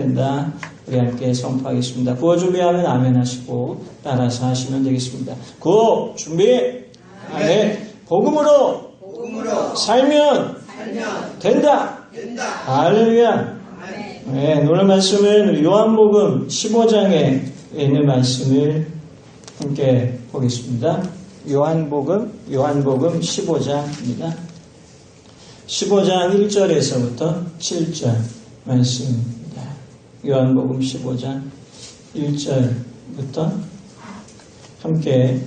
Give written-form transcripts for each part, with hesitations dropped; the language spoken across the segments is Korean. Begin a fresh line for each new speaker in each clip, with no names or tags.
된다. 우리 함께 선포하겠습니다. 구호 준비하면 아멘 하시고 따라서 하시면 되겠습니다. 구호 준비 아멘. 복음으로 살면 된다. 할렐루야. 네, 오늘 말씀은 요한복음 15장에 있는 말씀을 함께 보겠습니다. 요한복음 15장입니다. 15장 1절에서부터 7절 말씀입니다. 요한복음 15장 1절부터 함께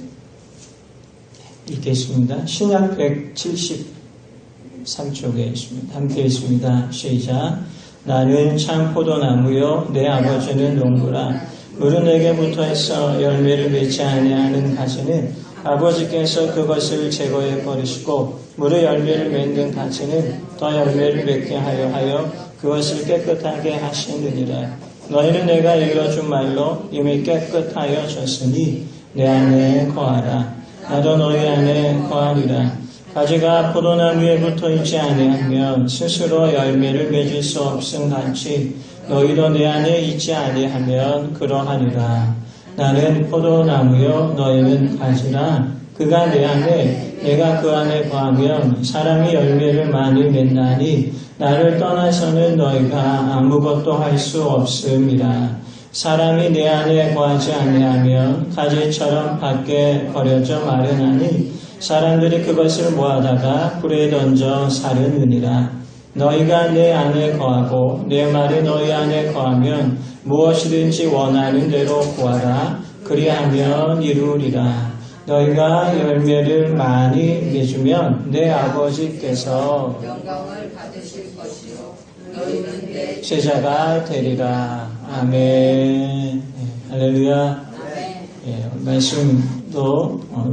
읽겠습니다. 신약 173쪽에 있습니다. 함께 읽습니다. 시작. 나는 참 포도나무요 내 아버지는 농부라. 물은 내게부터 해서 열매를 맺지 아니하는 가지는 아버지께서 그것을 제거해 버리시고 물의 열매를 맺는 가지는 더 열매를 맺게 하여 그것을 깨끗하게 하시느니라. 너희는 내가 일러준 말로 이미 깨끗하여졌으니 내 안에 거하라. 나도 너희 안에 거하리라. 가지가 포도나무에 붙어 있지 아니하면 스스로 열매를 맺을 수 없음 같이 너희도 내 안에 있지 아니하면 그러하리라. 나는 포도나무요 너희는 가지라. 그가 내 안에 내가 그 안에 거하면 사람이 열매를 많이 맺나니 나를 떠나서는 너희가 아무것도 할 수 없음이라. 사람이 내 안에 거하지 아니하면 가지처럼 밖에 버려져 마르나니 사람들이 그것을 모아다가 불에 던져 사르느니라. 너희가 내 안에 거하고 내 말이 너희 안에 거하면 무엇이든지 원하는 대로 구하라. 그리하면 이루리라. 너희가 열매를 많이 맺으면 내 아버지께서
영광을 받으실 것이요 너희는 내
제자가 되리라. 아멘. 할렐루야.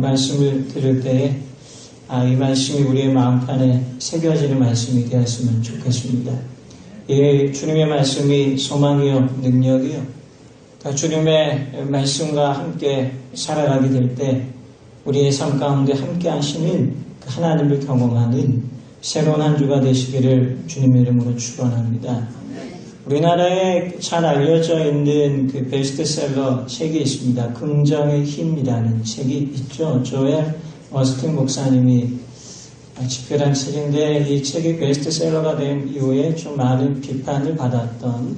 말씀을 들을 때 이 말씀이 우리의 마음판에 새겨지는 말씀이 되었으면 좋겠습니다. 주님의 말씀이 소망이요 능력이요. 주님의 말씀과 함께 살아가게 될 때 우리의 삶 가운데 함께 하시는 하나님을 경험하는 새로운 한 주가 되시기를 주님의 이름으로 축원합니다. 우리나라에 잘 알려져 있는 그 베스트셀러 책이 있습니다. 긍정의 힘이라는 책이 있죠. 조엘 어스틴 목사님이 집필한 책인데 이 책이 베스트셀러가 된 이후에 좀 많은 비판을 받았던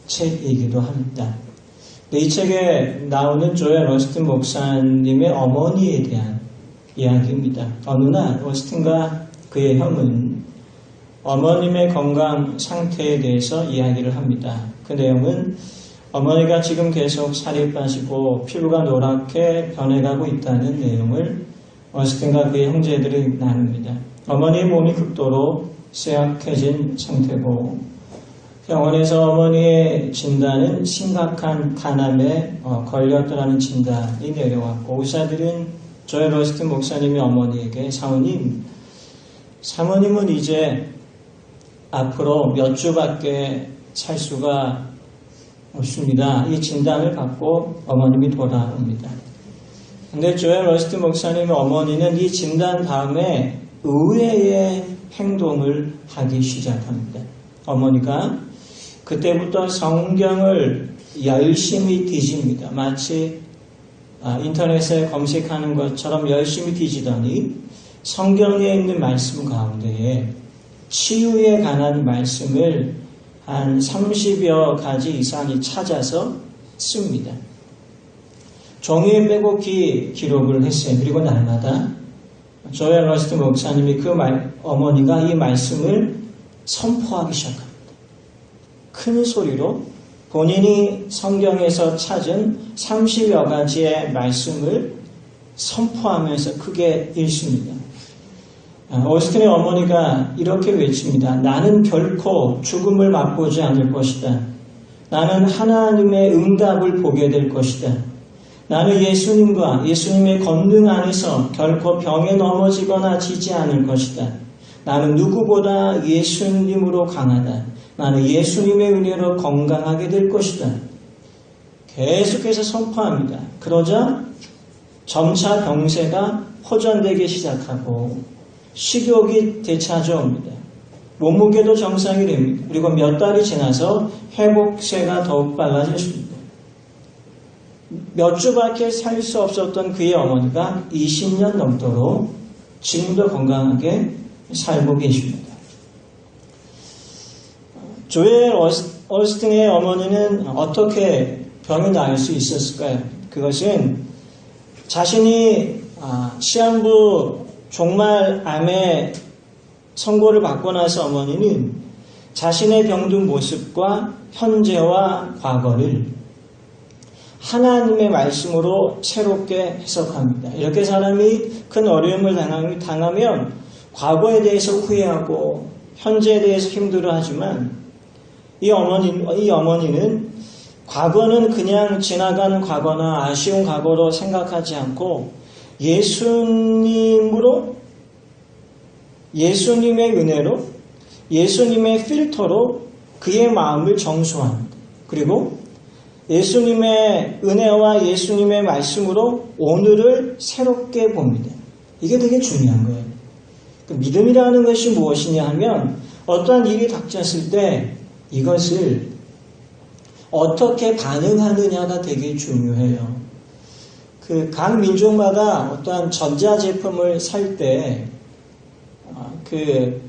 책이기도 합니다. 이 책에 나오는 조엘 어스틴 목사님의 어머니에 대한 이야기입니다. 어느 날 어스틴과 그의 형은 어머님의 건강 상태에 대해서 이야기를 합니다. 그 내용은 어머니가 지금 계속 살이 빠지고 피부가 노랗게 변해가고 있다는 내용을 어스틴과 그의 형제들이 나눕니다. 어머니의 몸이 극도로 쇠약해진 상태고 병원에서 어머니의 진단은 심각한 간암에 걸렸더라는 진단이 내려왔고 의사들은 조엘 어스틴 목사님의 어머니에게 사모님은 이제 앞으로 몇 주밖에 살 수가 없습니다. 이 진단을 받고 어머님이 돌아옵니다. 근데 조엘 어스틴 목사님의 어머니는 이 진단 다음에 의외의 행동을 하기 시작합니다. 어머니가 그때부터 성경을 열심히 뒤집니다. 마치 인터넷에 검색하는 것처럼 열심히 뒤지더니 성경에 있는 말씀 가운데에 치유에 관한 말씀을 한 30여 가지 이상이 찾아서 씁니다. 종이에 빼곡히 기록을 했어요. 그리고 날마다 조엘 어스틴 목사님이 어머니가 이 말씀을 선포하기 시작합니다. 큰 소리로 본인이 성경에서 찾은 30여 가지의 말씀을 선포하면서 크게 읽습니다. 어스틴의 어머니가 이렇게 외칩니다. 나는 결코 죽음을 맛보지 않을 것이다. 나는 하나님의 응답을 보게 될 것이다. 나는 예수님과 예수님의 권능 안에서 결코 병에 넘어지거나 지지 않을 것이다. 나는 누구보다 예수님으로 강하다. 나는 예수님의 은혜로 건강하게 될 것이다. 계속해서 선포합니다. 그러자 점차 병세가 호전되기 시작하고 식욕이 되찾아옵니다. 몸무게도 정상이 됩니다. 그리고 몇 달이 지나서 회복세가 더욱 빨라졌습니다. 몇 주밖에 살 수 없었던 그의 어머니가 20년 넘도록 지금도 건강하게 살고 계십니다. 조엘 얼스팅의 어머니는 어떻게 병이 나을 수 있었을까요? 그것은 자신이 시한부 종말암의 선고를 받고 나서 어머니는 자신의 병든 모습과 현재와 과거를 하나님의 말씀으로 새롭게 해석합니다. 이렇게 사람이 큰 어려움을 당하면 과거에 대해서 후회하고 현재에 대해서 힘들어하지만 이 어머니는 과거는 그냥 지나가는 과거나 아쉬운 과거로 생각하지 않고 예수님의 은혜로, 예수님의 필터로 그의 마음을 정수합니다. 그리고 예수님의 은혜와 예수님의 말씀으로 오늘을 새롭게 봅니다. 이게 되게 중요한 거예요. 믿음이라는 것이 무엇이냐 하면 어떠한 일이 닥쳤을 때 이것을 어떻게 반응하느냐가 되게 중요해요. 각 민족마다 어떠한 전자제품을 살 때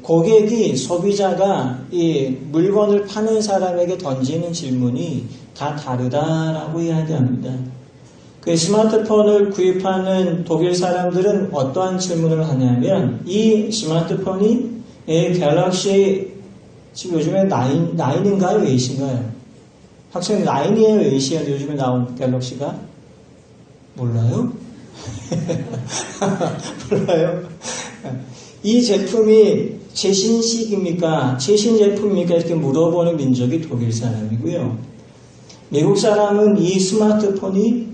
고객이, 소비자가 이 물건을 파는 사람에게 던지는 질문이 다 다르다라고 이야기합니다. 그 스마트폰을 구입하는 독일 사람들은 어떠한 질문을 하냐면 이 스마트폰이 갤럭시 지금 요즘에 9인가요? 8인가요? 학생 9이에요? 8이에요? 요즘에 나온 갤럭시가? 몰라요? 몰라요? 이 제품이 최신식입니까? 최신 제품입니까? 이렇게 물어보는 민족이 독일 사람이고요. 미국 사람은 이 스마트폰이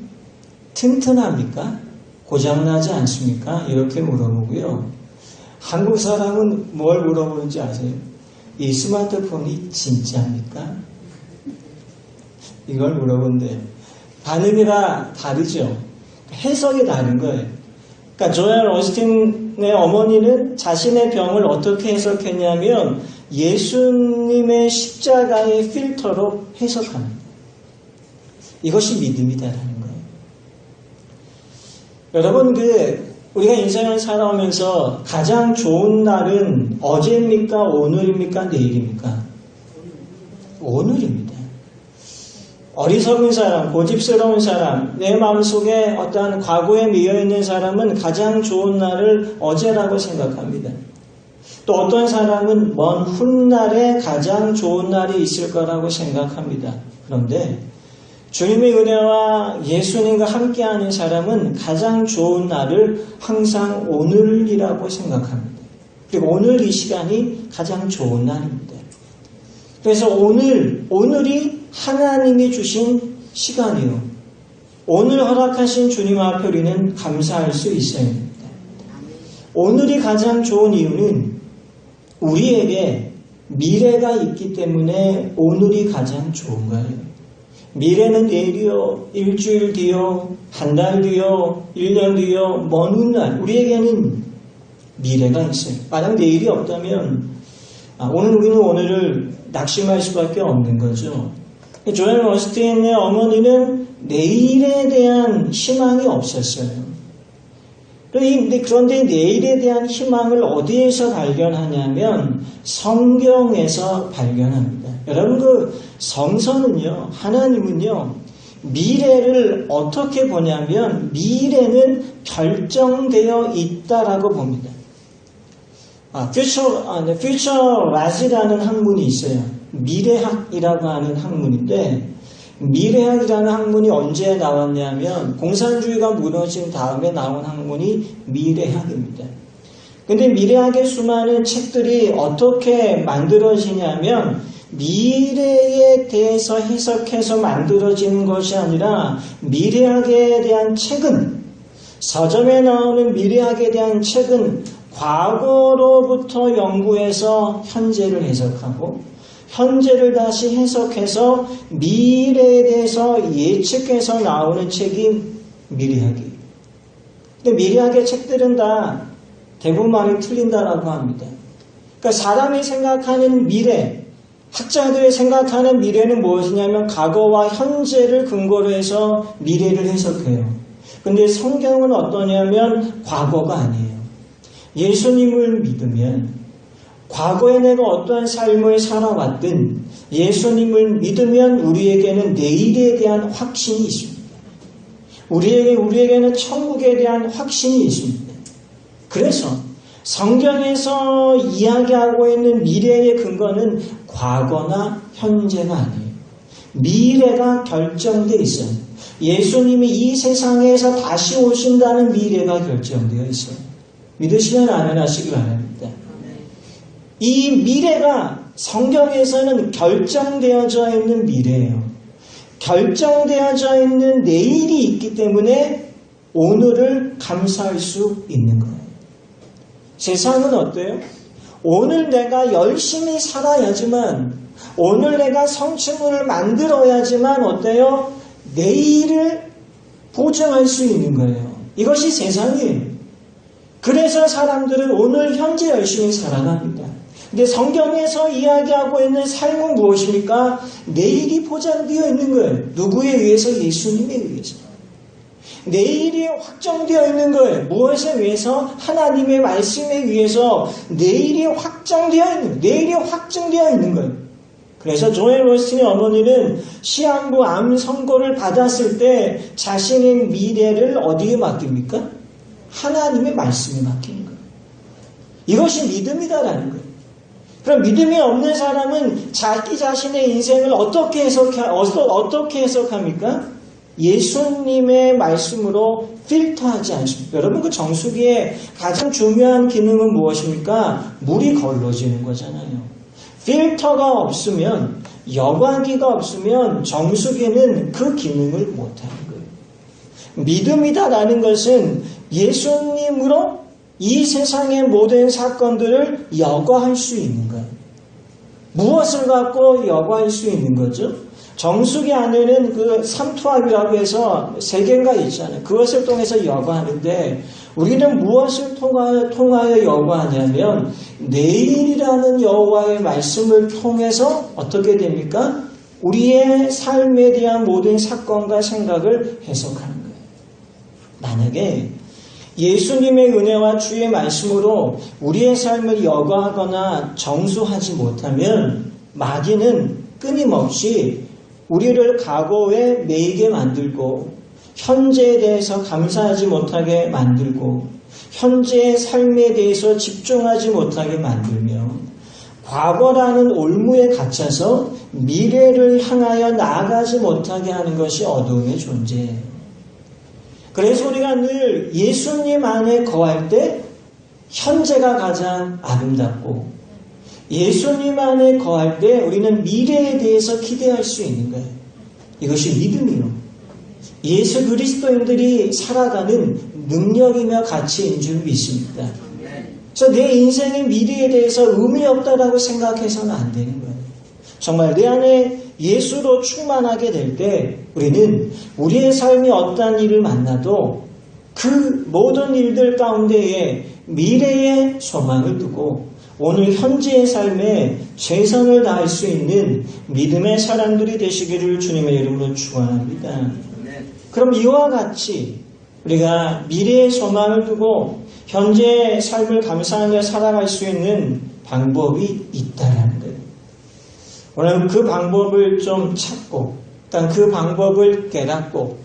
튼튼합니까? 고장나지 않습니까? 이렇게 물어보고요. 한국 사람은 뭘 물어보는지 아세요? 이 스마트폰이 진짜입니까? 이걸 물어본대요. 반응이 다 다르죠. 해석이 다른 거예요. 그러니까 조엘 오스틴의 어머니는 자신의 병을 어떻게 해석했냐면 예수님의 십자가의 필터로 해석합니다. 이것이 믿음이다라는 거예요. 여러분, 우리가 인생을 살아오면서 가장 좋은 날은 어제입니까? 오늘입니까? 내일입니까? 오늘입니다. 어리석은 사람, 고집스러운 사람, 내 마음속에 어떠한 과거에 미어있는 사람은 가장 좋은 날을 어제라고 생각합니다. 또 어떤 사람은 먼 훗날에 가장 좋은 날이 있을 거라고 생각합니다. 그런데 주님의 은혜와 예수님과 함께하는 사람은 가장 좋은 날을 항상 오늘이라고 생각합니다. 그리고 오늘 이 시간이 가장 좋은 날입니다. 그래서 오늘이 하나님이 주신 시간이요. 오늘 허락하신 주님 앞에 우리는 감사할 수 있어야 합니다. 오늘이 가장 좋은 이유는 우리에게 미래가 있기 때문에 오늘이 가장 좋은 거예요. 미래는 내일이요, 일주일 뒤요, 한 달 뒤요, 1년 뒤요, 먼 훗날 우리에게는 미래가 있어요. 만약 내일이 없다면 우리는 오늘을 낙심할 수밖에 없는 거죠. 조엘 오스틴의 어머니는 내일에 대한 희망이 없었어요. 그런데 내일에 대한 희망을 어디에서 발견하냐면 성경에서 발견합니다. 여러분, 성서는요, 하나님은요, 미래를 어떻게 보냐면 미래는 결정되어 있다라고 봅니다. 퓨처라지라는 학문이 있어요. 미래학이라고 하는 학문인데, 미래학이라는 학문이 언제 나왔냐면 공산주의가 무너진 다음에 나온 학문이 미래학입니다. 근데 미래학의 수많은 책들이 어떻게 만들어지냐면 미래에 대해서 해석해서 만들어지는 것이 아니라 미래학에 대한 책은, 서점에 나오는 미래학에 대한 책은 과거로부터 연구해서 현재를 해석하고 현재를 다시 해석해서 미래에 대해서 예측해서 나오는 책이 미래학이에요. 근데 미래학의 책들은 다 대부분 말이 틀린다라고 합니다. 그러니까 사람이 생각하는 미래, 학자들이 생각하는 미래는 무엇이냐면 과거와 현재를 근거로 해서 미래를 해석해요. 근데 성경은 어떠냐면 과거가 아니에요. 예수님을 믿으면 과거에 내가 어떠한 삶을 살아왔든 예수님을 믿으면 우리에게는 내일에 대한 확신이 있습니다. 우리에게는 천국에 대한 확신이 있습니다. 그래서 성경에서 이야기하고 있는 미래의 근거는 과거나 현재가 아니에요. 미래가 결정되어 있어요. 예수님이 이 세상에서 다시 오신다는 미래가 결정되어 있어요. 믿으시면 아멘하시기 바랍니다. 이 미래가 성경에서는 결정되어져 있는 미래예요. 결정되어져 있는 내일이 있기 때문에 오늘을 감사할 수 있는 거예요. 세상은 어때요? 오늘 내가 열심히 살아야지만, 오늘 내가 성취물을 만들어야지만 어때요? 내일을 보장할 수 있는 거예요. 이것이 세상이에요. 그래서 사람들은 오늘 현재 열심히 살아갑니다. 근데 성경에서 이야기하고 있는 삶은 무엇입니까? 내일이 보장되어 있는 거예요. 누구에 의해서? 예수님에 의해서. 내일이 확정되어 있는 거예요. 무엇에 의해서? 하나님의 말씀에 의해서 내일이 확정되어 있는, 내일이 확정되어 있는 거예요. 그래서 조엘 오스틴의 어머니는 시한부 암 선고를 받았을 때 자신의 미래를 어디에 맡깁니까? 하나님의 말씀에 맡기는 거예요. 이것이 믿음이다라는 거예요. 그럼 믿음이 없는 사람은 자기 자신의 인생을 어떻게 해석합니까? 예수님의 말씀으로 필터하지 않습니까? 여러분, 그 정수기의 가장 중요한 기능은 무엇입니까? 물이 걸러지는 거잖아요. 필터가 없으면, 여과기가 없으면 정수기는 그 기능을 못하는 거예요. 믿음이다라는 것은 예수님으로 이 세상의 모든 사건들을 여과할 수 있는 거예요. 무엇을 갖고 여과할 수 있는 거죠? 정수기 안에는 그 삼투압이라고 해서 3개가 있잖아요. 그것을 통해서 여과하는데 우리는 무엇을 통하여 여과하냐면 내일이라는 여호와의 말씀을 통해서 어떻게 됩니까? 우리의 삶에 대한 모든 사건과 생각을 해석하는 거예요. 만약에 예수님의 은혜와 주의 말씀으로 우리의 삶을 여과하거나 정수하지 못하면 마귀는 끊임없이 우리를 과거에 매이게 만들고 현재에 대해서 감사하지 못하게 만들고 현재의 삶에 대해서 집중하지 못하게 만들며 과거라는 올무에 갇혀서 미래를 향하여 나아가지 못하게 하는 것이 어두움의 존재예요. 그래서 우리가 늘 예수님 안에 거할 때 현재가 가장 아름답고 예수님 안에 거할 때 우리는 미래에 대해서 기대할 수 있는 거예요. 이것이 믿음이요. 예수 그리스도인들이 살아가는 능력이며 가치인 줄 믿습니다. 그래서 내 인생의 미래에 대해서 의미 없다라고 생각해서는 안 되는 거예요. 정말 내 안에 예수로 충만하게 될 때 우리는 우리의 삶이 어떠한 일을 만나도 그 모든 일들 가운데에 미래의 소망을 두고 오늘 현재의 삶에 최선을 다할 수 있는 믿음의 사람들이 되시기를 주님의 이름으로 축원합니다. 그럼 이와 같이 우리가 미래의 소망을 두고 현재의 삶을 감사하며 살아갈 수 있는 방법이 있다는 거예요. 오늘 그 방법을 좀 찾고 일단 그 방법을 깨닫고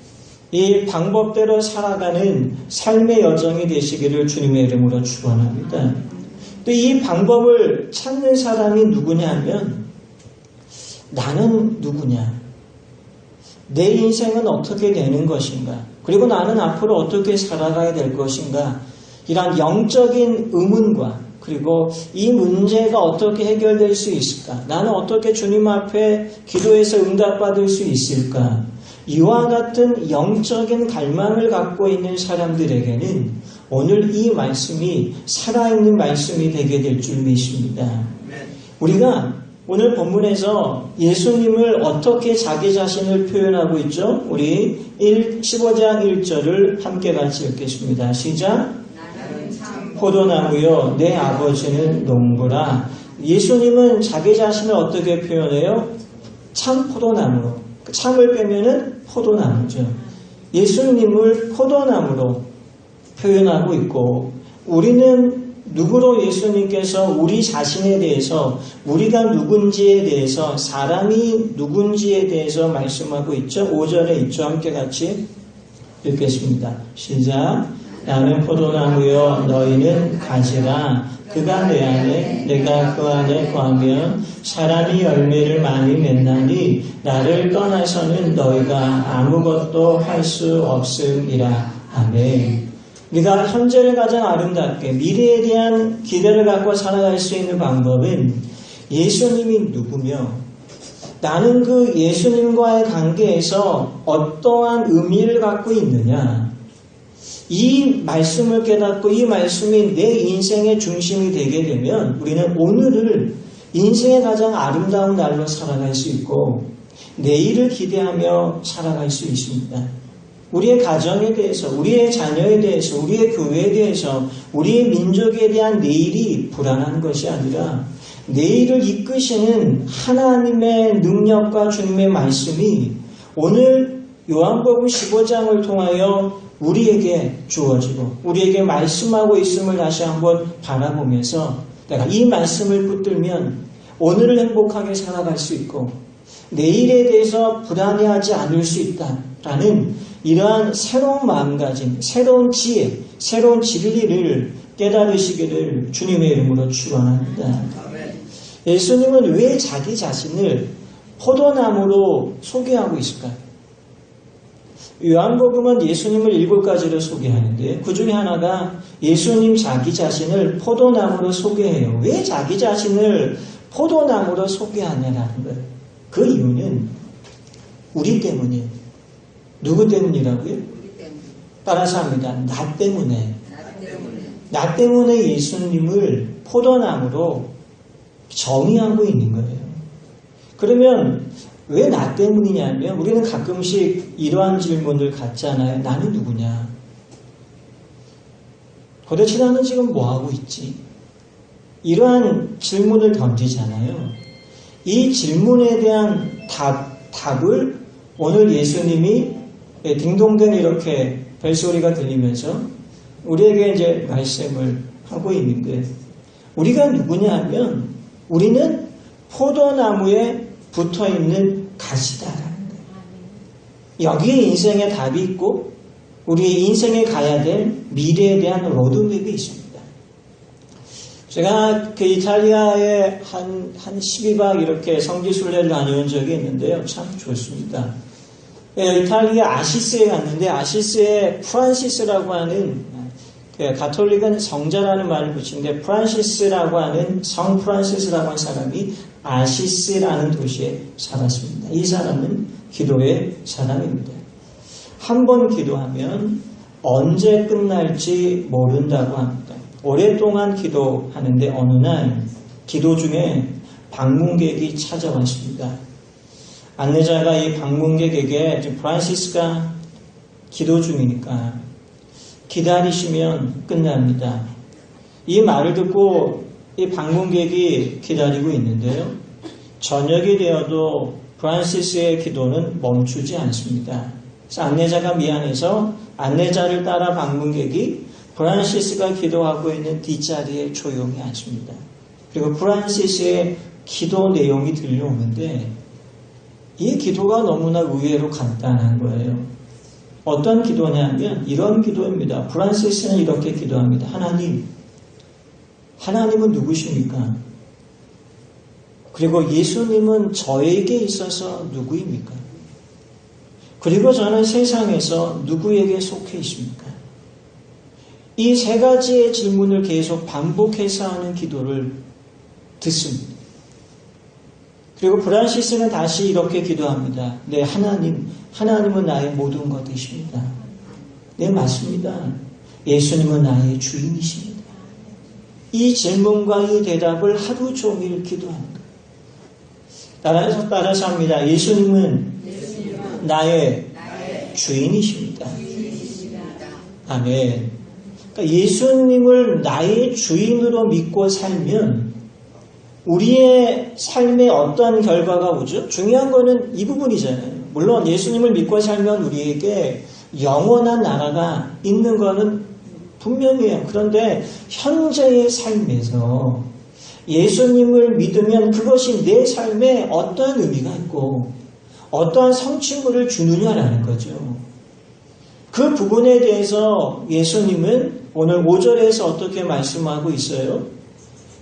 이 방법대로 살아가는 삶의 여정이 되시기를 주님의 이름으로 축원합니다. 또 이 방법을 찾는 사람이 누구냐 하면 나는 누구냐? 내 인생은 어떻게 되는 것인가? 그리고 나는 앞으로 어떻게 살아가야 될 것인가? 이런 영적인 의문과 그리고 이 문제가 어떻게 해결될 수 있을까? 나는 어떻게 주님 앞에 기도해서 응답받을 수 있을까? 이와 같은 영적인 갈망을 갖고 있는 사람들에게는 오늘 이 말씀이 살아있는 말씀이 되게 될 줄 믿습니다. 우리가 오늘 본문에서 예수님을 어떻게 자기 자신을 표현하고 있죠? 우리 15장 1절을 함께 같이 읽겠습니다. 시작!
나는 참
포도나무요 내 아버지는 농부라. 예수님은 자기 자신을 어떻게 표현해요? 참 포도나무로. 참을 빼면은 포도나무죠. 예수님을 포도나무로 표현하고 있고, 우리는 누구로 예수님께서 우리 자신에 대해서, 우리가 누군지에 대해서, 사람이 누군지에 대해서 말씀하고 있죠. 5절에 있죠. 함께 같이 읽겠습니다. 시작. 나는 포도나무요 너희는 가지라. 그가 내 안에 내가 그 안에 거하면 사람이 열매를 많이 맺나니 나를 떠나서는 너희가 아무것도 할 수 없음이라. 아멘. 우리가 현재를 가장 아름답게 미래에 대한 기대를 갖고 살아갈 수 있는 방법은 예수님이 누구며 나는 그 예수님과의 관계에서 어떠한 의미를 갖고 있느냐, 이 말씀을 깨닫고 이 말씀이 내 인생의 중심이 되게 되면 우리는 오늘을 인생의 가장 아름다운 날로 살아갈 수 있고 내일을 기대하며 살아갈 수 있습니다. 우리의 가정에 대해서, 우리의 자녀에 대해서, 우리의 교회에 대해서, 우리의 민족에 대한 내일이 불안한 것이 아니라 내일을 이끄시는 하나님의 능력과 주님의 말씀이 오늘 요한복음 15장을 통하여 우리에게 주어지고 우리에게 말씀하고 있음을 다시 한번 바라보면서 내가 이 말씀을 붙들면 오늘을 행복하게 살아갈 수 있고 내일에 대해서 불안해하지 않을 수 있다라는 이러한 새로운 마음가짐, 새로운 지혜, 새로운 진리를 깨달으시기를 주님의 이름으로 축원합니다. 예수님은 왜 자기 자신을 포도나무로 소개하고 있을까요? 요한복음은 예수님을 7가지로 소개하는데 그 중에 하나가 예수님 자기 자신을 포도나무로 소개해요. 왜 자기 자신을 포도나무로 소개하냐라는 거예요. 그 이유는 우리 때문이에요. 누구 때문이라고요? 따라서 합니다. 나 때문에. 나 때문에 예수님을 포도나무로 정의하고 있는 거예요. 그러면 왜 나 때문이냐면 우리는 가끔씩 이러한 질문을 갖잖아요. 나는 누구냐? 도대체 나는 지금 뭐하고 있지? 이러한 질문을 던지잖아요. 이 질문에 대한 답을 오늘 예수님이 딩동댕 이렇게 벨소리가 들리면서 우리에게 이제 말씀을 하고 있는데 우리가 누구냐 하면 우리는 포도나무에 붙어있는 가지다라는 거예요. 여기에 인생의 답이 있고 우리의 인생에 가야 될 미래에 대한 로드맵이 있습니다. 제가 그 이탈리아에 한 12박 이렇게 성지순례를 다녀온 적이 있는데요. 참 좋습니다. 이탈리아 아시스에 갔는데 아시스에 프란시스라고 하는 가톨릭은 성자라는 말을 붙이는데 프란시스라고 하는 성 프란시스라고 하는 사람이 아시스라는 도시에 살았습니다. 이 사람은 기도의 사람입니다. 한 번 기도하면 언제 끝날지 모른다고 합니다. 오랫동안 기도하는데 어느 날 기도 중에 방문객이 찾아왔습니다. 안내자가 이 방문객에게 프란시스가 기도 중이니까 기다리시면 끝납니다. 이 말을 듣고 이 방문객이 기다리고 있는데요. 저녁이 되어도 프란시스의 기도는 멈추지 않습니다. 그래서 안내자가 미안해서 안내자를 따라 방문객이 프란시스가 기도하고 있는 뒷자리에 조용히 앉습니다. 그리고 프란시스의 기도 내용이 들려오는데 이 기도가 너무나 의외로 간단한 거예요. 어떤 기도냐면 이런 기도입니다. 프란시스는 이렇게 기도합니다. 하나님은 누구십니까? 그리고 예수님은 저에게 있어서 누구입니까? 그리고 저는 세상에서 누구에게 속해 있습니까? 이 세 가지의 질문을 계속 반복해서 하는 기도를 듣습니다. 그리고 프란시스는 다시 이렇게 기도합니다. 네, 하나님은 나의 모든 것이십니다. 네, 맞습니다. 예수님은 나의 주인이십니다. 이 질문과 이 대답을 하루 종일 기도합니다. 따라서 합니다. 예수님은 나의 주인이십니다. 아멘. 그러니까 예수님을 나의 주인으로 믿고 살면 우리의 삶에 어떤 결과가 오죠? 중요한 거는 이 부분이잖아요. 물론 예수님을 믿고 살면 우리에게 영원한 나라가 있는 거는 분명해요. 그런데 현재의 삶에서 예수님을 믿으면 그것이 내 삶에 어떠한 의미가 있고 어떠한 성취물을 주느냐라는 거죠. 그 부분에 대해서 예수님은 오늘 5절에서 어떻게 말씀하고 있어요?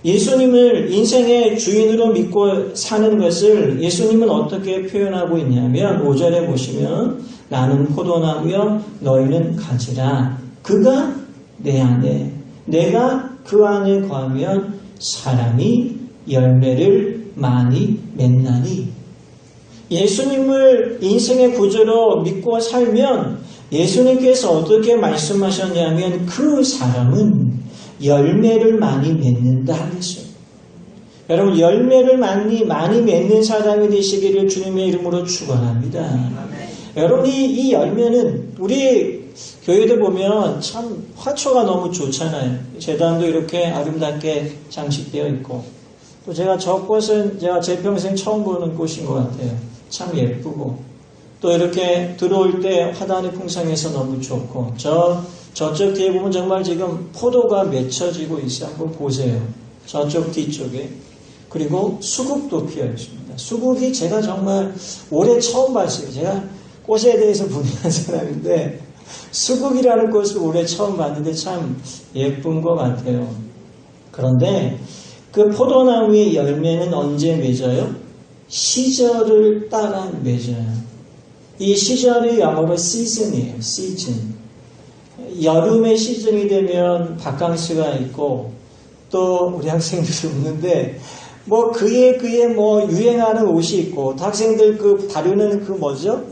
예수님을 인생의 주인으로 믿고 사는 것을 예수님은 어떻게 표현하고 있냐면 5절에 보시면 나는 포도나무여 너희는 가지라. 그가 내 안에 내가 그 안에 거하면 사람이 열매를 많이 맺나니. 예수님을 인생의 구주로 믿고 살면 예수님께서 어떻게 말씀하셨냐면 그 사람은 열매를 많이 맺는다 하겠어요. 여러분 열매를 많이 맺는 사람이 되시기를 주님의 이름으로 축원합니다. 여러분 이 열매는 우리 교회들 보면 참 화초가 너무 좋잖아요. 제단도 이렇게 아름답게 장식되어 있고 또 제가 저 꽃은 제가 제 평생 처음 보는 꽃인 것 같아요. 참 예쁘고 또 이렇게 들어올 때 화단이 풍성해서 너무 좋고 저쪽 뒤에 보면 정말 지금 포도가 맺혀지고 있어요. 한번 보세요. 저쪽 뒤쪽에. 그리고 수국도 피어 있습니다. 수국이 제가 정말 올해 처음 봤어요. 제가 꽃에 대해서 분야한 사람인데 수국이라는 꽃을 올해 처음 봤는데 참 예쁜 것 같아요. 그런데 그 포도나무의 열매는 언제 맺어요? 시절을 따라 맺어요. 이 시절이 영어로 시즌이에요. 시즌. 여름의 시즌이 되면 바캉스가 있고 또 우리 학생들이 웃는데 뭐 그에 뭐 유행하는 옷이 있고 또 학생들 그 바르는 그 뭐죠?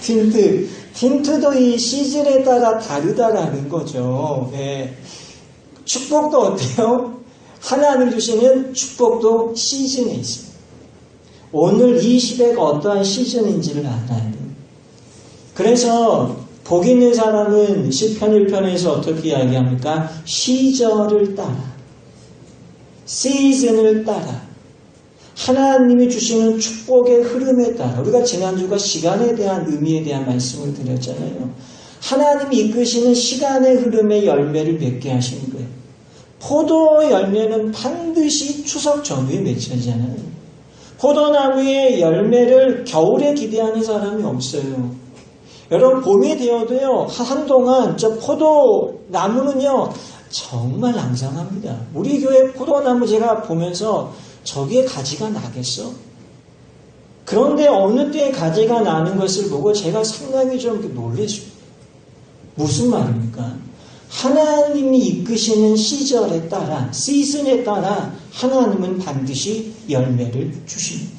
틴트. 틴트도 이 시즌에 따라 다르다라는 거죠. 네. 축복도 어때요? 하나님 주시는 축복도 시즌에 있어요. 오늘 이 시대가 어떠한 시즌인지를 알아야 돼요. 그래서 복 있는 사람은 시편 1편에서 어떻게 이야기합니까? 시절을 따라, 시즌을 따라, 하나님이 주시는 축복의 흐름에 따라. 우리가 지난주가 시간에 대한 의미에 대한 말씀을 드렸잖아요. 하나님이 이끄시는 시간의 흐름의 열매를 맺게 하시는 거예요. 포도 열매는 반드시 추석 전후에 맺혀지잖아요. 포도나무의 열매를 겨울에 기대하는 사람이 없어요. 여러분 봄이 되어도요 한동안 저 포도나무는요 정말 앙상합니다. 우리 교회 포도나무 제가 보면서 저기에 가지가 나겠어? 그런데 어느 때에 가지가 나는 것을 보고 제가 상당히 좀 놀랐습니다. 무슨 말입니까? 하나님이 이끄시는 시절에 따라 시즌에 따라 하나님은 반드시 열매를 주십니다.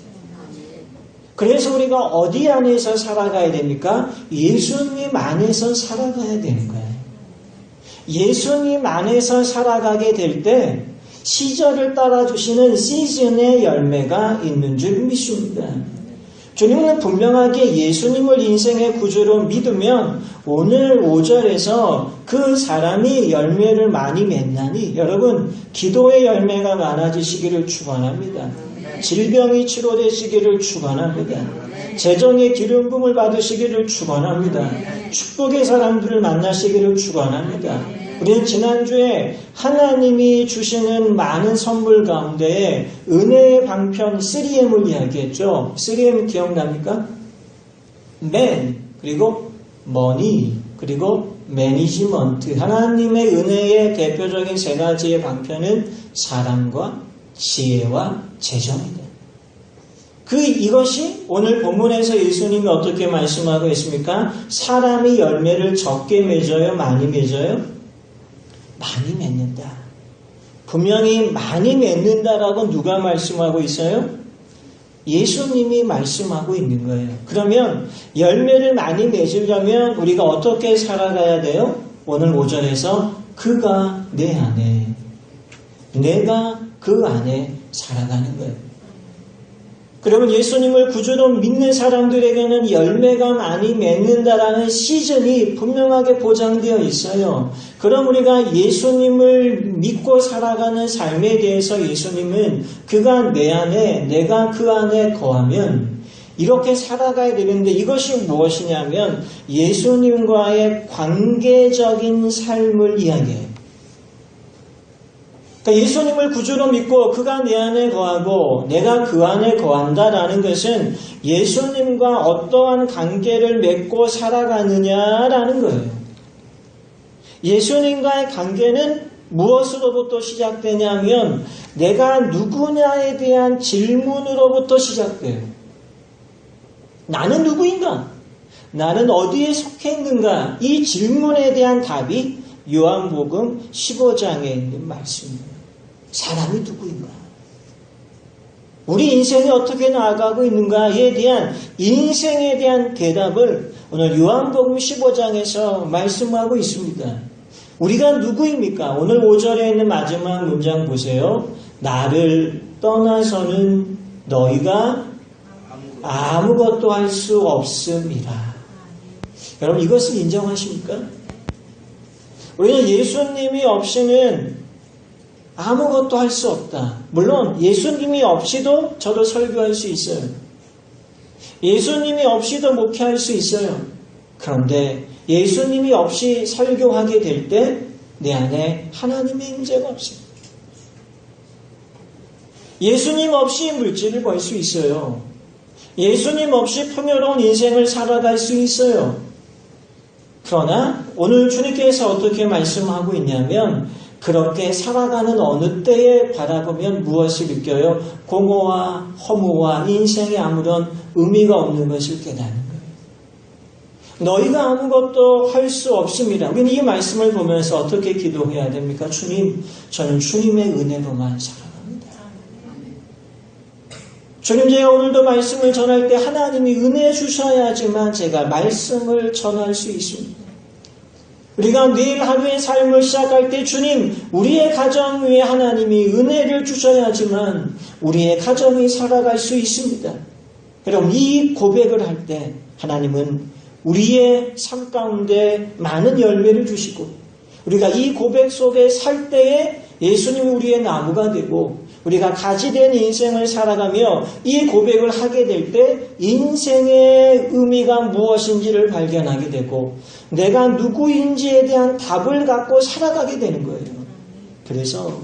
그래서 우리가 어디 안에서 살아가야 됩니까? 예수님 안에서 살아가야 되는 거예요. 예수님 안에서 살아가게 될 때 시절을 따라 주시는 시즌의 열매가 있는 줄 믿습니다. 주님은 분명하게 예수님을 인생의 구주로 믿으면 오늘 5절에서 그 사람이 열매를 많이 맺나니 여러분 기도의 열매가 많아지시기를 축원합니다. 질병이 치료되시기를 축원합니다. 재정의 기름 부음을 받으시기를 축원합니다. 축복의 사람들을 만나시기를 축원합니다. 우리는 지난주에 하나님이 주시는 많은 선물 가운데 은혜의 방편 3M을 이야기했죠. 3M 기억납니까? Man, 그리고 Money, 그리고 Management. 하나님의 은혜의 대표적인 세 가지의 방편은 사랑과 지혜와 재정이다. 이것이 오늘 본문에서 예수님이 어떻게 말씀하고 있습니까? 사람이 열매를 적게 맺어요? 많이 맺어요? 많이 맺는다. 분명히 많이 맺는다라고 누가 말씀하고 있어요? 예수님이 말씀하고 있는 거예요. 그러면 열매를 많이 맺으려면 우리가 어떻게 살아가야 돼요? 오늘 5절에서 그가 내 안에, 내가 그 안에 살아가는 거예요. 그러면 예수님을 구주로 믿는 사람들에게는 열매가 많이 맺는다라는 시즌이 분명하게 보장되어 있어요. 그럼 우리가 예수님을 믿고 살아가는 삶에 대해서 예수님은 그가 내 안에, 내가 그 안에 거하면 이렇게 살아가야 되는데, 이것이 무엇이냐면 예수님과의 관계적인 삶을 이야기해요. 그러니까 예수님을 구주로 믿고 그가 내 안에 거하고 내가 그 안에 거한다라는 것은 예수님과 어떠한 관계를 맺고 살아가느냐라는 거예요. 예수님과의 관계는 무엇으로부터 시작되냐면 내가 누구냐에 대한 질문으로부터 시작돼요. 나는 누구인가? 나는 어디에 속해 있는가? 이 질문에 대한 답이 요한복음 15장에 있는 말씀입니다. 사람이 누구인가? 우리 인생이 어떻게 나아가고 있는가에 대한 인생에 대한 대답을 오늘 요한복음 15장에서 말씀하고 있습니다. 우리가 누구입니까? 오늘 5절에 있는 마지막 문장 보세요. 나를 떠나서는 너희가 아무것도 할 수 없음이라. 여러분, 이것을 인정하십니까? 우리는 예수님이 없이는 아무것도 할 수 없다. 물론 예수님이 없이도 저도 설교할 수 있어요. 예수님이 없이도 목회할 수 있어요. 그런데 예수님이 없이 설교하게 될 때 내 안에 하나님의 임재가 없어요. 예수님 없이 물질을 벌 수 있어요. 예수님 없이 풍요로운 인생을 살아갈 수 있어요. 그러나 오늘 주님께서 어떻게 말씀하고 있냐면 그렇게 살아가는 어느 때에 바라보면 무엇을 느껴요? 공허와 허무와 인생에 아무런 의미가 없는 것을 깨닫는 거예요. 너희가 아무것도 할 수 없습니다. 우리는 이 말씀을 보면서 어떻게 기도해야 됩니까? 주님, 저는 주님의 은혜로만 살아갑니다. 주님, 제가 오늘도 말씀을 전할 때 하나님이 은혜 주셔야지만 제가 말씀을 전할 수 있습니다. 우리가 내일 하루의 삶을 시작할 때 주님, 우리의 가정 위에 하나님이 은혜를 주셔야지만 우리의 가정이 살아갈 수 있습니다. 여러분, 이 고백을 할 때 하나님은 우리의 삶 가운데 많은 열매를 주시고 우리가 이 고백 속에 살 때에 예수님이 우리의 나무가 되고 우리가 가지 된 인생을 살아가며 이 고백을 하게 될 때 인생의 의미가 무엇인지를 발견하게 되고 내가 누구인지에 대한 답을 갖고 살아가게 되는 거예요. 그래서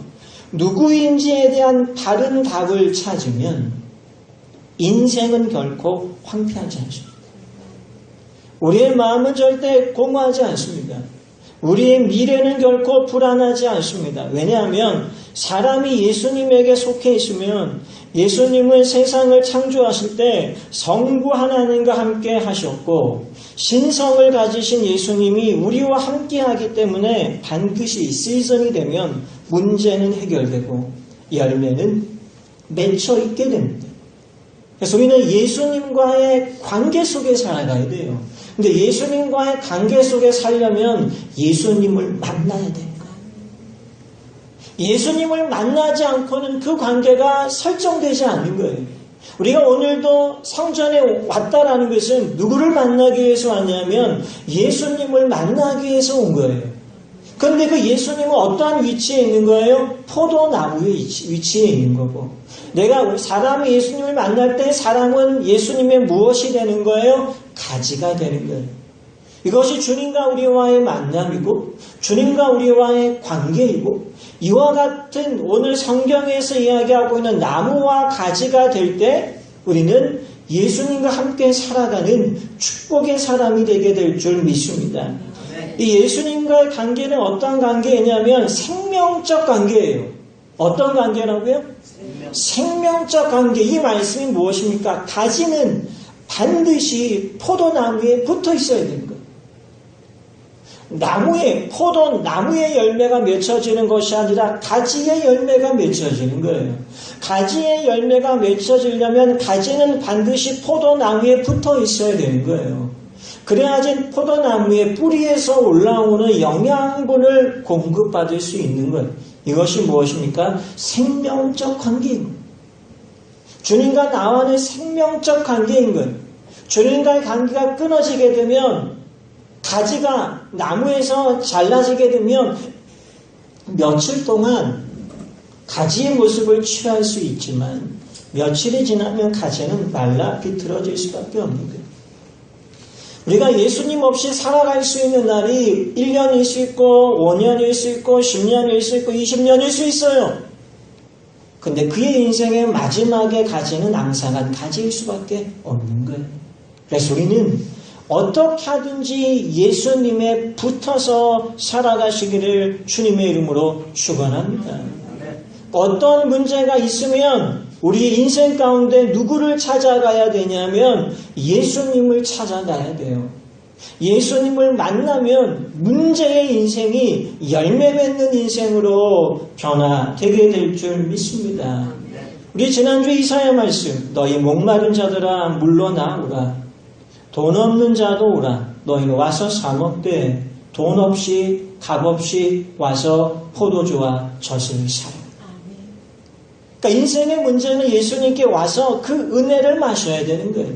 누구인지에 대한 다른 답을 찾으면 인생은 결코 황폐하지 않습니다. 우리의 마음은 절대 공허하지 않습니다. 우리의 미래는 결코 불안하지 않습니다. 왜냐하면 사람이 예수님에게 속해 있으면 예수님은 세상을 창조하실 때 성부 하나님과 함께 하셨고 신성을 가지신 예수님이 우리와 함께 하기 때문에 반드시 시즌이 되면 문제는 해결되고 열매는 맺혀 있게 됩니다. 그래서 우리는 예수님과의 관계 속에 살아가야 돼요. 근데 예수님과의 관계 속에 살려면 예수님을 만나야 되는 거예요. 예수님을 만나지 않고는 그 관계가 설정되지 않는 거예요. 우리가 오늘도 성전에 왔다라는 것은 누구를 만나기 위해서 왔냐면 예수님을 만나기 위해서 온 거예요. 그런데 그 예수님은 어떠한 위치에 있는 거예요? 포도나무의 위치에 있는 거고 내가 사람이 예수님을 만날 때 사람은 예수님의 무엇이 되는 거예요? 가지가 되는 거예요. 이것이 주님과 우리와의 만남이고 주님과 우리와의 관계이고 이와 같은 오늘 성경에서 이야기하고 있는 나무와 가지가 될 때 우리는 예수님과 함께 살아가는 축복의 사람이 되게 될 줄 믿습니다. 이 예수님과의 관계는 어떤 관계이냐면 생명적 관계예요. 어떤 관계라고요? 생명적 관계. 이 말씀이 무엇입니까? 가지는 반드시 포도나무에 붙어 있어야 되는 거예요. 포도나무의 열매가 맺혀지는 것이 아니라 가지의 열매가 맺혀지는 거예요. 가지의 열매가 맺혀지려면 가지는 반드시 포도나무에 붙어 있어야 되는 거예요. 그래야지 포도나무의 뿌리에서 올라오는 영양분을 공급받을 수 있는 거예요. 이것이 무엇입니까? 생명적 관계입니다. 주님과 나와는 생명적 관계인 거예요. 주님과의 관계가 끊어지게 되면 가지가 나무에서 잘라지게 되면 며칠 동안 가지의 모습을 취할 수 있지만 며칠이 지나면 가지는 말라 비틀어질 수밖에 없는 거예요. 우리가 예수님 없이 살아갈 수 있는 날이 1년일 수 있고 5년일 수 있고 10년일 수 있고 20년일 수 있어요. 근데 그의 인생의 마지막에 가지는 앙상한 가지일 수밖에 없는 거예요. 그래서 우리는 어떻게 하든지 예수님에 붙어서 살아가시기를 주님의 이름으로 축원합니다. 어떤 문제가 있으면 우리 인생 가운데 누구를 찾아가야 되냐면 예수님을 찾아가야 돼요. 예수님을 만나면 문제의 인생이 열매 맺는 인생으로 변화되게 될 줄 믿습니다. 우리 지난주 이사야 말씀, 너희 목마른 자들아 물러나오라. 돈 없는 자도 오라. 너희는 와서 사 먹되 돈 없이 값 없이 와서 포도주와 젖을 사라. 그러니까 인생의 문제는 예수님께 와서 그 은혜를 마셔야 되는 거예요.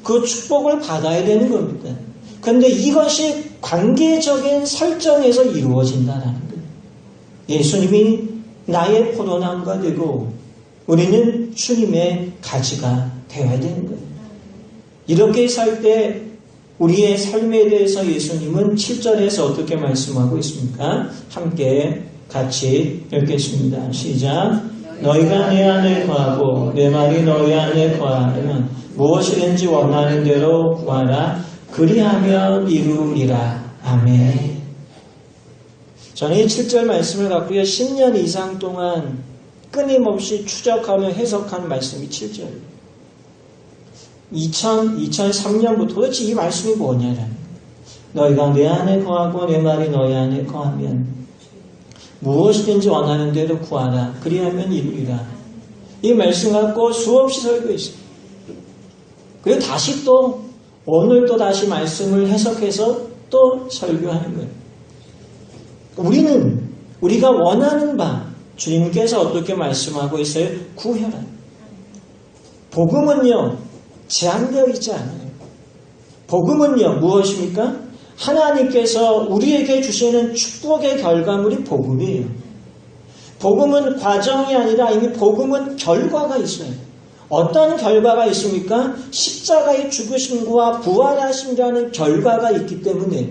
그 축복을 받아야 되는 겁니다. 그런데 이것이 관계적인 설정에서 이루어진다는 거예요. 예수님이 나의 포도나무가 되고 우리는 주님의 가지가 되어야 되는 거예요. 이렇게 살 때 우리의 삶에 대해서 예수님은 7절에서 어떻게 말씀하고 있습니까? 함께 같이 읽겠습니다. 시작. 너희가 내 안에 거하고 내 말이 너희 안에 거하면 무엇이든지 원하는 대로 구하라. 그리하면 이루리라. 아멘. 저는 이 7절 말씀을 갖고요 10년 이상 동안 끊임없이 추적하며 해석한 말씀이 7절이에요. 2003년부터 도대체 이 말씀이 뭐냐라는 거예요. 너희가 내 안에 거하고 내 말이 너희 안에 거하면 무엇이든지 원하는 대로 구하라. 그리하면 이루리라. 이 말씀 갖고 수없이 설교했어요. 그리고 다시 또 오늘 또 다시 말씀을 해석해서 또 설교하는 거예요. 우리는 우리가 원하는 바 주님께서 어떻게 말씀하고 있어요? 구해라. 복음은요 제한되어 있지 않아요. 복음은요 무엇입니까? 하나님께서 우리에게 주시는 축복의 결과물이 복음이에요. 복음은 과정이 아니라 이미 복음은 결과가 있어요. 어떤 결과가 있습니까? 십자가의 죽으심과 부활하심이라는 결과가 있기 때문에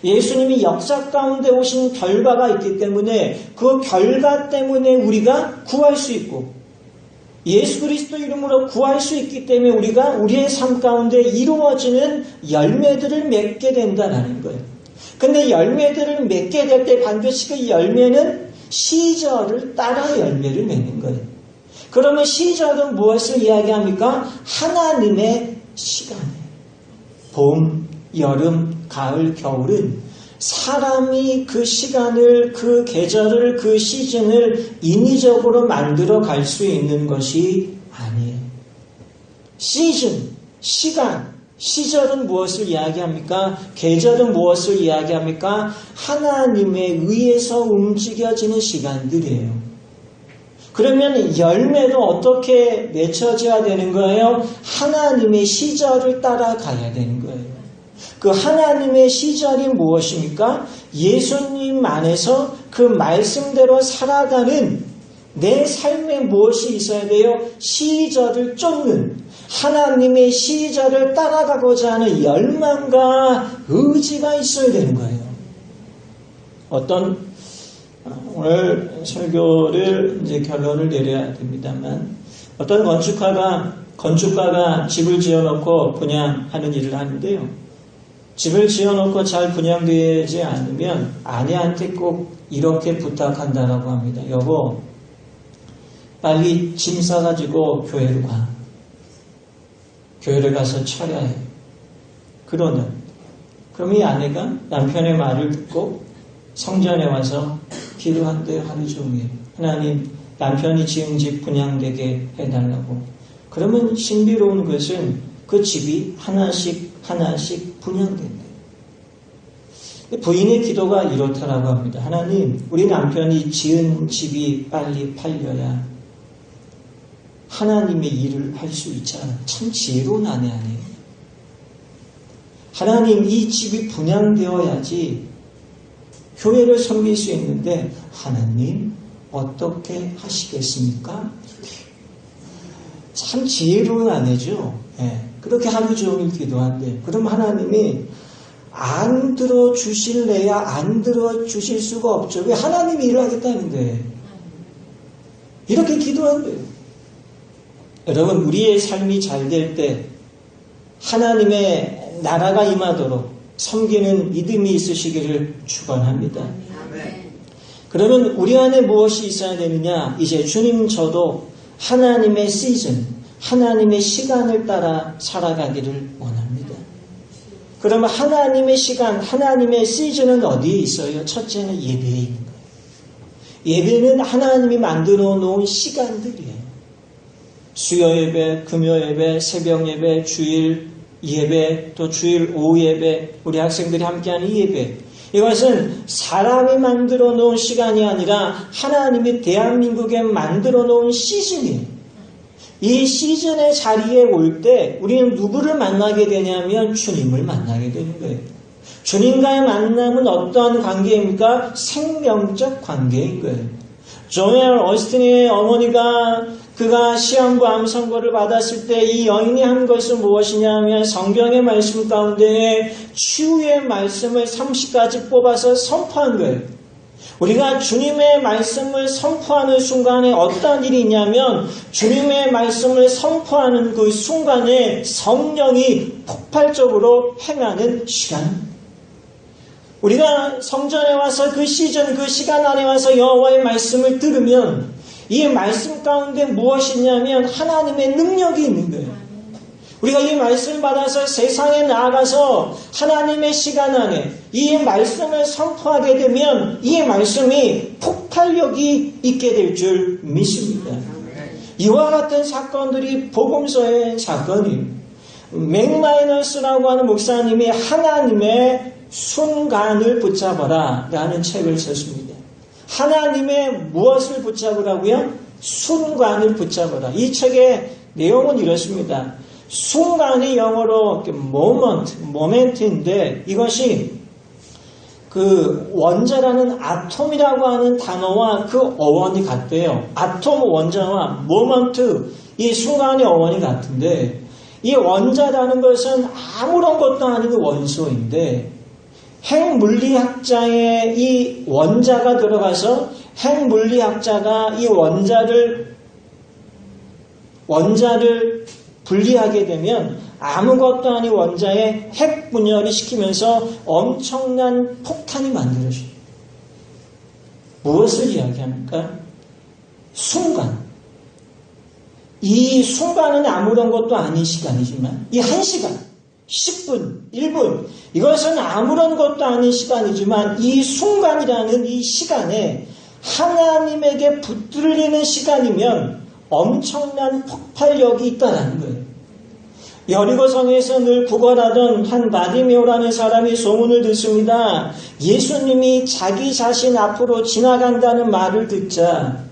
예수님이 역사 가운데 오신 결과가 있기 때문에 그 결과 때문에 우리가 구할 수 있고 예수 그리스도 이름으로 구할 수 있기 때문에 우리가 우리의 삶 가운데 이루어지는 열매들을 맺게 된다는 거예요. 근데 열매들을 맺게 될 때 반드시 그 열매는 시절을 따라 열매를 맺는 거예요. 그러면 시절은 무엇을 이야기합니까? 하나님의 시간이에요. 봄, 여름, 가을, 겨울은 사람이 그 시간을, 그 계절을, 그 시즌을 인위적으로 만들어 갈 수 있는 것이 아니에요. 시즌, 시간, 시절은 무엇을 이야기합니까? 계절은 무엇을 이야기합니까? 하나님에 의해서 움직여지는 시간들이에요. 그러면 열매도 어떻게 맺혀져야 되는 거예요? 하나님의 시절을 따라가야 되는 거예요. 그 하나님의 시절이 무엇입니까? 예수님 안에서 그 말씀대로 살아가는 내 삶에 무엇이 있어야 돼요? 시절을 쫓는 하나님의 시절을 따라가고자 하는 열망과 의지가 있어야 되는 거예요. 오늘 설교를 이제 결론을 내려야 됩니다만 어떤 건축가가 집을 지어놓고 분양하는 일을 하는데요. 집을 지어놓고 잘 분양되지 않으면 아내한테 꼭 이렇게 부탁한다라고 합니다. 여보, 빨리 짐 싸가지고 교회로 가. 교회를 가서 차려해. 그럼 이 아내가 남편의 말을 듣고 성전에 와서 기도한대요. 하루 종일. 하나님, 남편이 지은 집 분양되게 해달라고. 그러면 신비로운 것은 그 집이 하나씩 분양된대요. 부인의 기도가 이렇다라고 합니다. 하나님, 우리 남편이 지은 집이 빨리 팔려야 하나님의 일을 할 수 있잖아. 참 지혜로운 아내 아니에요. 하나님, 이 집이 분양되어야지 교회를 섬길 수 있는데 하나님 어떻게 하시겠습니까? 참 지혜로운 아내죠. 그렇게 하루 종일 기도한대. 그럼 하나님이 안 들어주실래야 안 들어주실 수가 없죠. 왜? 하나님이 일을 하겠다는데. 이렇게 기도한대요. 여러분, 우리의 삶이 잘 될 때 하나님의 나라가 임하도록 섬기는 믿음이 있으시기를 축원합니다. 그러면 우리 안에 무엇이 있어야 되느냐? 이제 주님, 저도 하나님의 시즌, 하나님의 시간을 따라 살아가기를 원합니다. 그러면 하나님의 시간, 하나님의 시즌은 어디에 있어요? 첫째는 예배에 있는 거예요. 예배는 하나님이 만들어 놓은 시간들이에요. 수요 예배, 금요 예배, 새벽 예배, 주일 예배, 또 주일 오후 예배, 우리 학생들이 함께하는 이 예배. 이것은 사람이 만들어 놓은 시간이 아니라 하나님이 대한민국에 만들어 놓은 시즌이에요. 이 시즌의 자리에 올 때 우리는 누구를 만나게 되냐면 주님을 만나게 되는 거예요. 주님과의 만남은 어떠한 관계입니까? 생명적 관계인 거예요. 조엘 오스틴의 어머니가 그가 시험과 암 선고를 받았을 때 이 여인이 한 것은 무엇이냐면 성경의 말씀 가운데 치유의 말씀을 30가지 뽑아서 선포한 거예요. 우리가 주님의 말씀을 선포하는 순간에 어떤 일이 있냐면 주님의 말씀을 선포하는 그 순간에 성령이 폭발적으로 행하는 시간. 우리가 성전에 와서 그 시즌, 그 시간 안에 와서 여호와의 말씀을 들으면 이 말씀 가운데 무엇이 있냐면 하나님의 능력이 있는 거예요. 우리가 이 말씀을 받아서 세상에 나아가서 하나님의 시간 안에 이 말씀을 선포하게 되면 이 말씀이 폭발력이 있게 될 줄 믿습니다. 이와 같은 사건들이 복음서의 사건이에요. 맥마이너스라고 하는 목사님이 하나님의 순간을 붙잡아라 라는 책을 썼습니다. 하나님의 무엇을 붙잡으라고요? 순간을 붙잡아라. 이 책의 내용은 이렇습니다. 순간이 영어로 모멘트인데 이것이 그 원자라는 아톰이라고 하는 단어와 그 어원이 같대요. 아톰 원자와 모먼트 이 순간의 어원이 같은데 이 원자라는 것은 아무런 것도 아닌 원소인데 핵물리학자의 이 원자가 들어가서 핵물리학자가 이 원자를 분리하게 되면 아무것도 아닌 원자에 핵분열이 시키면서 엄청난 폭탄이 만들어져요. 무엇을 이야기합니까? 순간. 이 순간은 아무런 것도 아닌 시간이지만 이 1시간, 10분, 1분 이것은 아무런 것도 아닌 시간이지만 이 순간이라는 이 시간에 하나님에게 붙들리는 시간이면 엄청난 폭발력이 있다는 거예요. 여리고성에서 늘 구걸하던 한 바디메오라는 사람이 소문을 듣습니다. 예수님이 자기 자신 앞으로 지나간다는 말을 듣자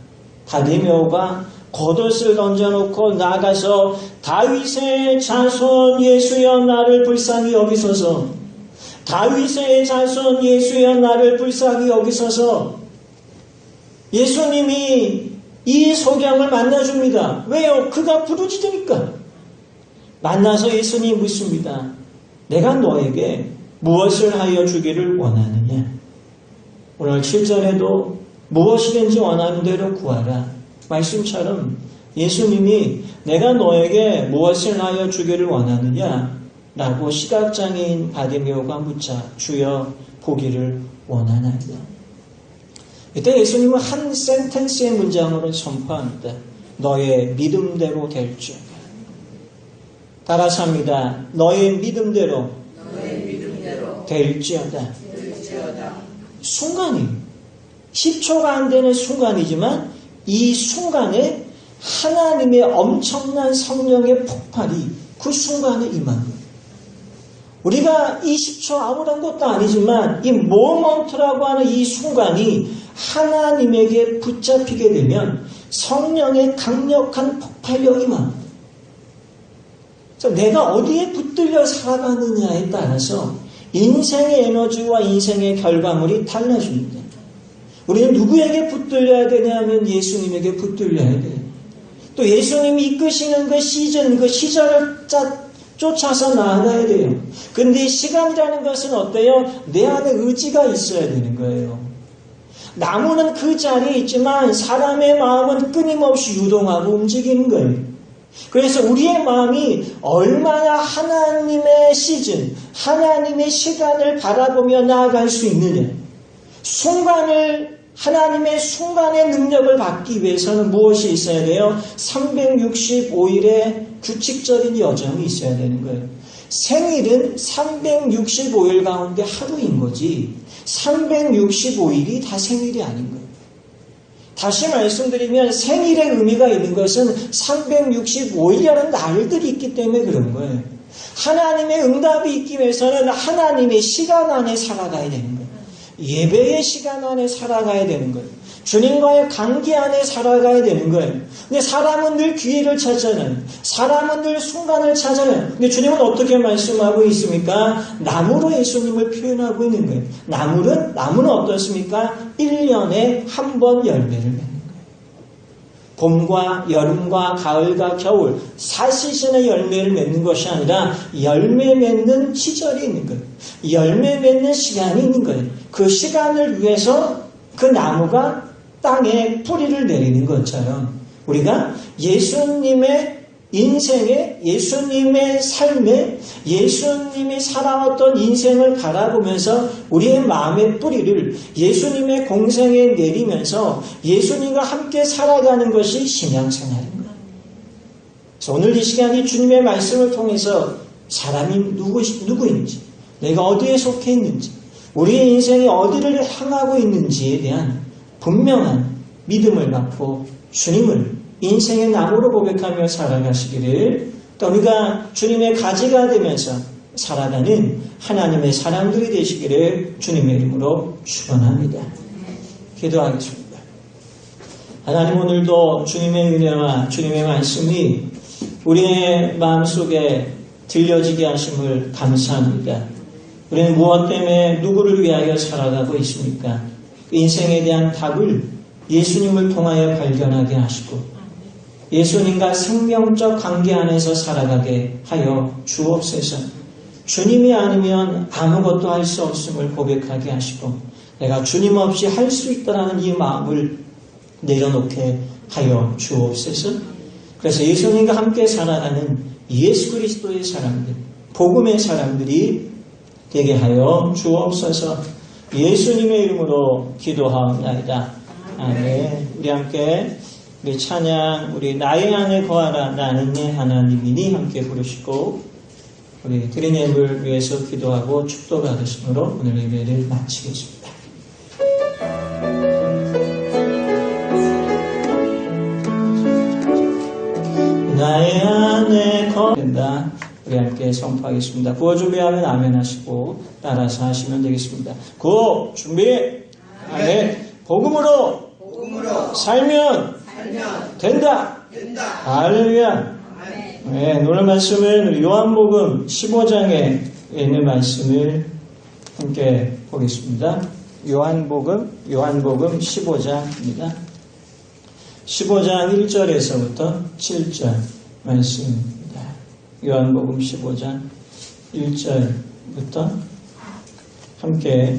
바디메오가 겉옷을 던져놓고 나가서 다윗의 자손 예수여 나를 불쌍히 여기소서, 다윗의 자손 예수여 나를 불쌍히 여기소서. 예수님이 이 소경을 만나줍니다. 왜요? 그가 부르짖으니까. 만나서 예수님이 묻습니다. 내가 너에게 무엇을 하여 주기를 원하느냐? 오늘 7절에도 무엇이든지 원하는 대로 구하라. 말씀처럼 예수님이 내가 너에게 무엇을 하여 주기를 원하느냐? 라고 시각장애인 바디메오가 묻자 주여 보기를 원하나이다. 이때 예수님은 한 센텐스의 문장으로 선포합니다. 너의 믿음대로 될지어다. 따라서 합니다. 너의 믿음대로 될지어다. 순간이 10초가 안 되는 순간이지만 이 순간에 하나님의 엄청난 성령의 폭발이 그 순간에 임한 거예요. 우리가 이 10초 아무런 것도 아니지만 이 모먼트라고 하는 이 순간이 하나님에게 붙잡히게 되면 성령의 강력한 폭발력이 막 내가 어디에 붙들려 살아가느냐에 따라서 인생의 에너지와 인생의 결과물이 달라집니다. 우리는 누구에게 붙들려야 되냐 하면 예수님에게 붙들려야 돼요. 또 예수님이 이끄시는 그 시즌, 그 시절을 쫓아서 나아가야 돼요. 그런데 이 시간이라는 것은 어때요? 내 안에 의지가 있어야 되는 거예요. 나무는 그 자리에 있지만 사람의 마음은 끊임없이 유동하고 움직이는 거예요. 그래서 우리의 마음이 얼마나 하나님의 시즌, 하나님의 시간을 바라보며 나아갈 수 있느냐. 하나님의 순간의 능력을 받기 위해서는 무엇이 있어야 돼요? 365일의 규칙적인 여정이 있어야 되는 거예요. 생일은 365일 가운데 하루인 거지 365일이 다 생일이 아닌 거예요. 다시 말씀드리면 생일의 의미가 있는 것은 365일이라는 날들이 있기 때문에 그런 거예요. 하나님의 응답이 있기 위해서는 하나님의 시간 안에 살아가야 되는 거예요. 예배의 시간 안에 살아가야 되는 거예요. 주님과의 관계 안에 살아가야 되는 거예요. 근데 사람은 늘 기회를 찾잖아요. 사람은 늘 순간을 찾아요. 근데 주님은 어떻게 말씀하고 있습니까? 나무로 예수님을 표현하고 있는 거예요. 나무는 어떻습니까? 1년에 한 번 열매를 맺는 거예요. 봄과 여름과 가을과 겨울 4시즌의 열매를 맺는 것이 아니라 열매 맺는 시절이 있는 거예요. 열매 맺는 시간이 있는 거예요. 그 시간을 위해서 그 나무가 땅에 뿌리를 내리는 것처럼 우리가 예수님의 인생에, 예수님의 삶에, 예수님이 살아왔던 인생을 바라보면서 우리의 마음의 뿌리를 예수님의 공생에 내리면서 예수님과 함께 살아가는 것이 신앙생활인 거예요. 그래서 오늘 이 시간이 주님의 말씀을 통해서 사람이 누구인지, 내가 어디에 속해 있는지, 우리의 인생이 어디를 향하고 있는지에 대한 분명한 믿음을 갖고 주님을 인생의 나무로 고백하며 살아가시기를, 또 우리가 주님의 가지가 되면서 살아가는 하나님의 사람들이 되시기를 주님의 이름으로 축원합니다. 기도하겠습니다. 하나님, 오늘도 주님의 은혜와 주님의 말씀이 우리의 마음속에 들려지게 하심을 감사합니다. 우리는 무엇 때문에 누구를 위하여 살아가고 있습니까? 인생에 대한 답을 예수님을 통하여 발견하게 하시고 예수님과 생명적 관계 안에서 살아가게 하여 주옵소서. 주님이 아니면 아무것도 할 수 없음을 고백하게 하시고 내가 주님 없이 할 수 있다는 이 마음을 내려놓게 하여 주옵소서. 그래서 예수님과 함께 살아가는 예수 그리스도의 사람들, 복음의 사람들이 되게 하여 주옵소서. 예수님의 이름으로 기도하옵나이다. 아멘. 우리 함께 우리 찬양, 우리 나의 안에 거하라 나는 내 하나님이니 함께 부르시고 우리 드린 예배를 위해서 기도하고 축도받으심으로 오늘 예배를 마치겠습니다. 나의 안에 거한다. 우리 함께 선포하겠습니다. 구호 준비하면 아멘 하시고 따라서 하시면 되겠습니다. 구호 준비. 아멘. 복음으로 살면 된다. 할렐루야. 네, 오늘 말씀은 요한복음 15장에 있는 말씀을 함께 보겠습니다. 요한복음 15장입니다. 15장 1절에서부터 7절 말씀입니다. 요한복음 15장 1절부터 함께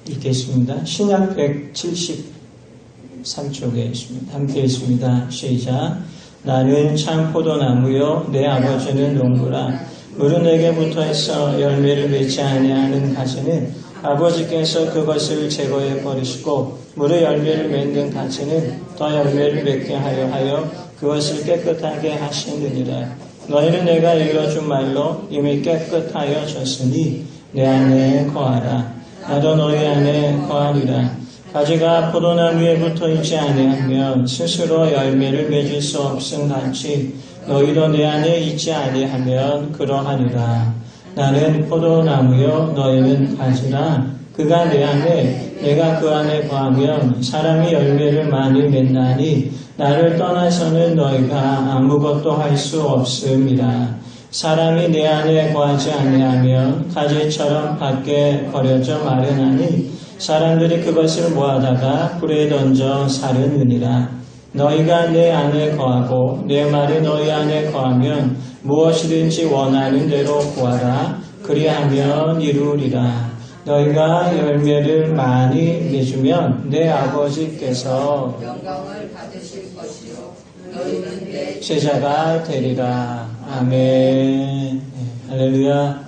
읽겠습니다. 신약 173쪽에 있습니다. 함께 읽습니다. 시작. 나는 참 포도나무요 내 아버지는 농부라. 물은 내게 붙어있어 열매를 맺지 아니하는 가지는 아버지께서 그것을 제거해 버리시고 물의 열매를 맺는 가지는 더 열매를 맺게 하여 그것을 깨끗하게 하시느니라. 너희는 내가 일러준 말로 이미 깨끗하여 졌으니 내 안에 거하라. 나도 너희 안에 거하리라. 가지가 포도나무에 붙어있지 아니하면 스스로 열매를 맺을 수 없음 같이 너희도 내 안에 있지 아니하면 그러하리라. 나는 포도나무요 너희는 가지라. 그가 내 안에 내가 그 안에 거하면 사람이 열매를 많이 맺나니 나를 떠나서는 너희가 아무것도 할 수 없음이라. 사람이 내 안에 거하지 아니하면 가지처럼 밖에 버려져 마련하니 사람들이 그것을 모아다가 불에 던져 사르느니라. 너희가 내 안에 거하고 내 말이 너희 안에 거하면 무엇이든지 원하는 대로 구하라. 그리하면 이루리라. 너희가 열매를 많이 맺으면 내 아버지께서
영광을 받으실 것이요 너희는 내
제자가 되리라. 아멘. 네, 할렐루야.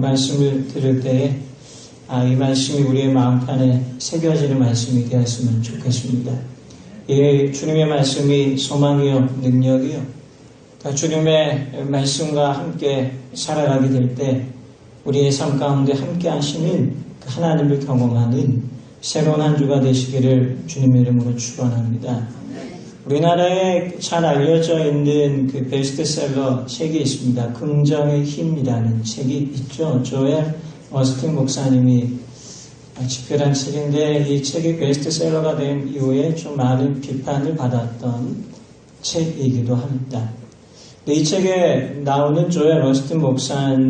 말씀을 들을 때 이 말씀이 우리의 마음판에 새겨지는 말씀이 되었으면 좋겠습니다. 주님의 말씀이 소망이요 능력이요. 주님의 말씀과 함께 살아가게 될 때 우리의 삶 가운데 함께 하시는 하나님을 경험하는 새로운 한 주가 되시기를 주님의 이름으로 축원합니다. 우리나라에 잘 알려져 있는 그 베스트셀러 책이 있습니다. 긍정의 힘이라는 책이 있죠. 조엘 어스틴 목사님이 집필한 책인데 이 책이 베스트셀러가 된 이후에 좀 많은 비판을 받았던 책이기도 합니다. 이 책에 나오는 조엘 어스틴 목사님